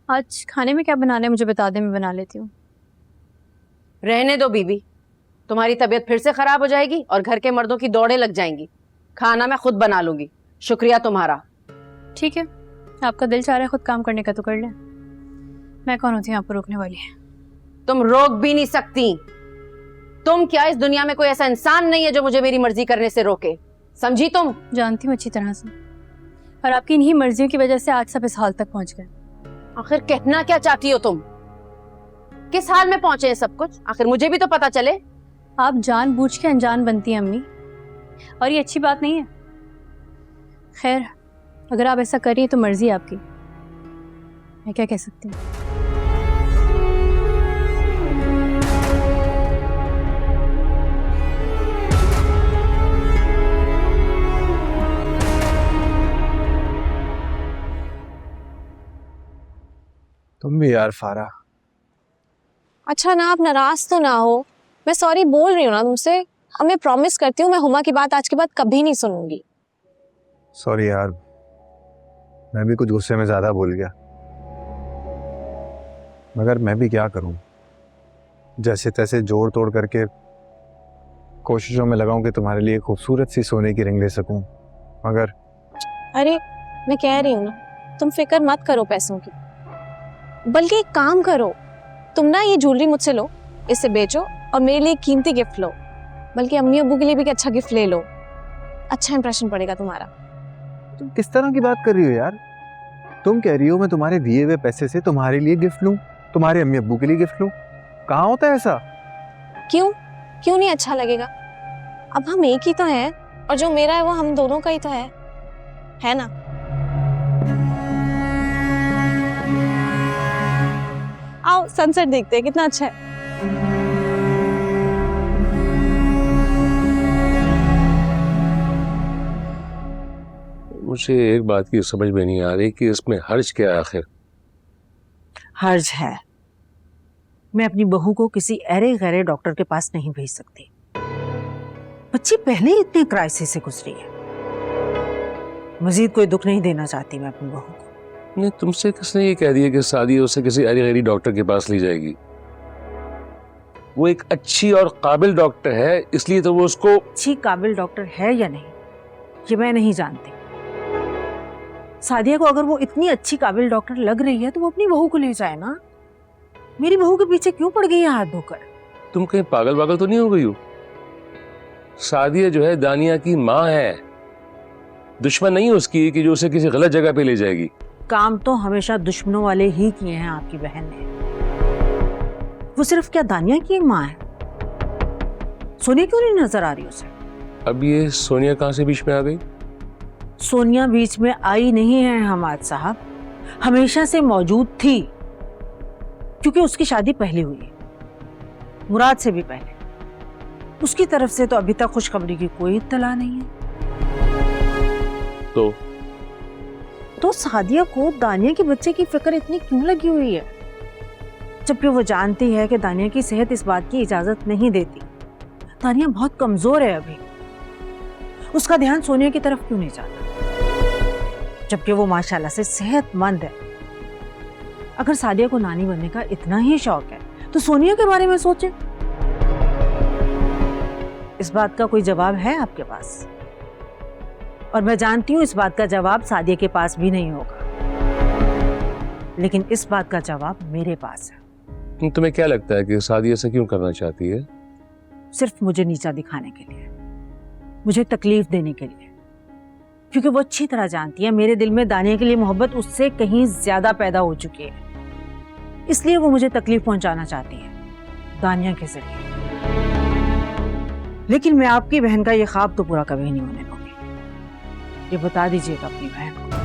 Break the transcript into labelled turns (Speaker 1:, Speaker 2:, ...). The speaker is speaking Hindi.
Speaker 1: आज खाने में क्या बनाना है मुझे बता दे, मैं बना लेती हूँ।
Speaker 2: रहने दो बीबी, तुम्हारी तबीयत फिर से खराब हो जाएगी और घर के मर्दों की दौड़ें लग जाएंगी। खाना मैं खुद बना लूंगी। शुक्रिया तुम्हारा।
Speaker 1: ठीक है, आपका दिल चाह रहा है खुद काम करने का तो कर ले, मैं कौन होती हूँ आपको रोकने वाली।
Speaker 2: तुम रोक भी नहीं सकती। तुम क्या इस दुनिया में कोई ऐसा इंसान नहीं है जो मुझे मेरी मर्जी करने से रोके, समझी तुम?
Speaker 1: जानती हूँ अच्छी तरह से, और आपकी इन्हीं मर्जियों की वजह से आज सब इस हाल तक पहुंच गए।
Speaker 2: आखिर कहना क्या चाहती हो तुम? किस हाल में पहुंचे हैं सब कुछ? आखिर मुझे भी तो पता चले।
Speaker 1: आप जानबूझ के अनजान बनती हैं अम्मी, और ये अच्छी बात नहीं है। खैर, अगर आप ऐसा करिए तो मर्जी है आपकी, मैं क्या कह सकती हूँ।
Speaker 3: तुम भी यार फारा।
Speaker 4: अच्छा ना, आप नाराज तो ना हो, मैं सॉरी बोल रही हूँ ना तुमसे। अब मैं प्रॉमिस करती हूँ मैं हुमा की बात आज के बाद कभी नहीं सुनूंगी।
Speaker 3: सॉरी यार, मैं भी कुछ गुस्से में ज्यादा बोल गया, मगर मैं भी क्या करूं। जैसे तैसे जोड़ तोड़ करके कोशिशों में लगाऊं कि तुम्हारे लिए खूबसूरत सी सोने की रिंग ले सकूं, मगर
Speaker 4: अरे मैं कह रही हूँ ना, तुम फिक्र मत करो पैसों की, बल्कि एक काम करो, तुम ना ये ज्वेलरी मुझसे लो, इसे बेचो और मेरे लिए कीमती गिफ्ट लो, बल्कि अम्मी अब्बू के लिए भी एक अच्छा गिफ्ट ले लो, अच्छा इंप्रेशन पड़ेगा तुम्हारा।
Speaker 3: तुम किस तरह की बात कर रही हो यार? तुम कह रही हो मैं तुम्हारे दिए हुए पैसे से तुम्हारे लिए गिफ्ट लूं, तुम्हारे अम्मी अब्बू के लिए गिफ्ट लूं? कहाँ होता है ऐसा?
Speaker 4: क्यों क्यों नहीं अच्छा लगेगा? अब हम एक ही तो हैं, और जो मेरा है वो हम दोनों का ही तो है ना? आओ सनसेट देखते हैं, कितना अच्छा है।
Speaker 5: मुझे एक बात की समझ में नहीं आ रही कि इसमें हर्ज क्या है आखिर?
Speaker 6: हर्ज है, मैं अपनी बहू को किसी अरे गहरे डॉक्टर के पास नहीं भेज सकती। बच्ची पहले ही इतने क्राइसिस से गुजरी है, मजीद कोई दुख नहीं देना चाहती मैं अपनी बहू को।
Speaker 5: नहीं, तुमसे किसने ये कह दिया कि शादी उसे किसी अरे गहरी डॉक्टर के पास ली जाएगी? वो एक अच्छी और काबिल डॉक्टर है, इसलिए तो वो उसको।
Speaker 6: अच्छी काबिल डॉक्टर है या नहीं ये मैं नहीं जानती। सादिया को अगर वो इतनी अच्छी काबिल डॉक्टर लग रही है तो वो अपनी बहू को ले जाए ना। मेरी बहू के पीछे क्यों पड़ गई है हाथ धोकर?
Speaker 5: तुम कहीं पागल वागल तो नहीं हो गई हो? सादिया जो है दानिया की माँ है, दुश्मन नहीं उसकी कि जो उसे किसी गलत जगह पे ले जाएगी।
Speaker 6: काम तो हमेशा दुश्मनों वाले ही किए हैं आपकी बहन ने। वो सिर्फ क्या दानिया की एक माँ है? सोनिया क्यों नहीं नजर आ रही उसे?
Speaker 5: अब ये सोनिया कहाँ से बीच में आ गई?
Speaker 6: सोनिया बीच में आई नहीं है हमाद साहब, हमेशा से मौजूद थी, क्योंकि उसकी शादी पहले हुई है, मुराद से भी पहले। उसकी तरफ से तो अभी तक खुशखबरी की कोई इत्तला नहीं है। तो सादिया को दानिया के बच्चे की फिक्र इतनी क्यों लगी हुई है, जबकि वो जानती है कि दानिया की सेहत इस बात की इजाजत नहीं देती। दानिया बहुत कमजोर है अभी, उसका ध्यान सोनिया की तरफ क्यों नहीं जाता, जबकि वो माशाल्लाह से सेहतमंद है। अगर सादिया को नानी बनने का इतना ही शौक है तो सोनिया के बारे में सोचे। इस बात का कोई जवाब है आपके पास? और मैं जानती हूं इस बात का जवाब सादिया के पास भी नहीं होगा, लेकिन इस बात का जवाब मेरे पास है।
Speaker 5: तुम्हें क्या लगता है कि सादिया ऐसा क्यों करना चाहती है?
Speaker 6: सिर्फ मुझे नीचा दिखाने के लिए, मुझे तकलीफ देने के लिए, क्योंकि वो अच्छी तरह जानती है मेरे दिल में दानिया के लिए मोहब्बत उससे कहीं ज्यादा पैदा हो चुकी है, इसलिए वो मुझे तकलीफ पहुंचाना चाहती है दानिया के जरिए। लेकिन मैं आपकी बहन का ये ख्वाब तो पूरा कभी नहीं होने दूंगी, ये बता दीजिएगा अपनी बहन को।